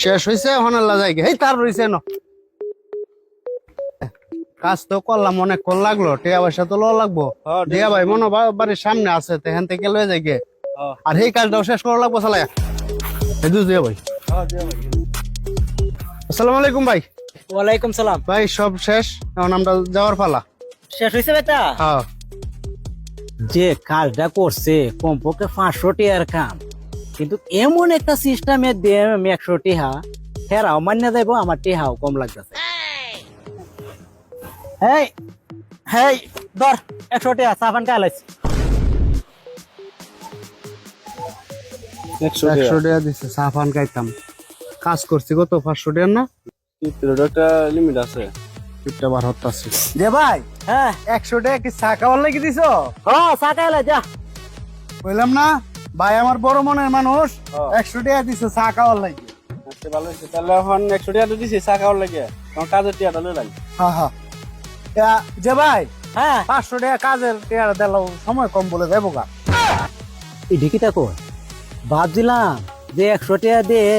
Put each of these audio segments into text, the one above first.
শেষ হয়েছে এখন আল্লাহ যাই এই তার রয়েছে ন কাজ তো করলাম অনেকক্ষণ লাগলো টিয়া পয়সা তো লো লাগবো দিয়া ভাই মনে বাড়ির সামনে আছে তেখান থেকে লয়ে যাই গে আর এই কাজটাও শেষ করা লাগবো চালাই দিয়া ভাই আসসালামু আলাইকুম ভাই। ওয়ালাইকুম সালাম। ভাই সব শেষ এখন আমরা যাওয়ার পালা। শেষ হয়েছে বেটা? হ্যাঁ যে কাজটা করছে কমপক্ষে 500 টাকার কাম, কিন্তু এমন একটা সিস্টেমে দিয়ে 100 টাকা হেরাও মান্য যাইব, আমার টেহাও কম লাগতেছে। হেই হেই ধর 100 টাকা সাফান কালাইছি। 100 টাকা দিচ্ছে সাফান খাইতাম, কাজ করছি কত 500 টাকা না? একটা লিমিট আছে। টিপটা বার হতাছে দে ভাই। হ্যাঁ 100 টাকা কি চা খাওয়ার লাগি দিছো? হ্যাঁ চা খাইলা যা। বললাম না ভাই আমার বড় মনের মানুষ, 100 টাকা দিছে চা খাওয়ার লাগি। আচ্ছা ভালো হয়েছে, তাহলে এখন 100 টাকা তো দিছি চা খাওয়ার লাগে, তোমার কাজের টিয়াটা লই লাগবে। হ্যাঁ হ্যাঁ যে ভাই হ্যাঁ 500 টাকা কাজের টাকা দিলাম, সময় কম বলে যাবো গা। এই ঢিকিটা কর ভাবছিলাম যে 100 টাকা দিয়ে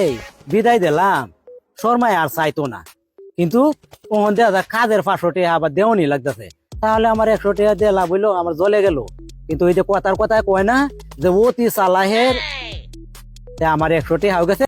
বিদায় দিলাম, শর্মায় আর চাইতো না, কিন্তু ওখান দেখা কাজের 500 টাকা আবার দেওয়ানি লাগতেছে, তাহলে আমার 100 টাকা দিয়ে লাভ হইলো, আমার জ্বলে গেল। কিন্তু ওই যে কথার কথায় কয় না যে অতি চালাহের, আমার 100 টাকা হয়ে গেছে।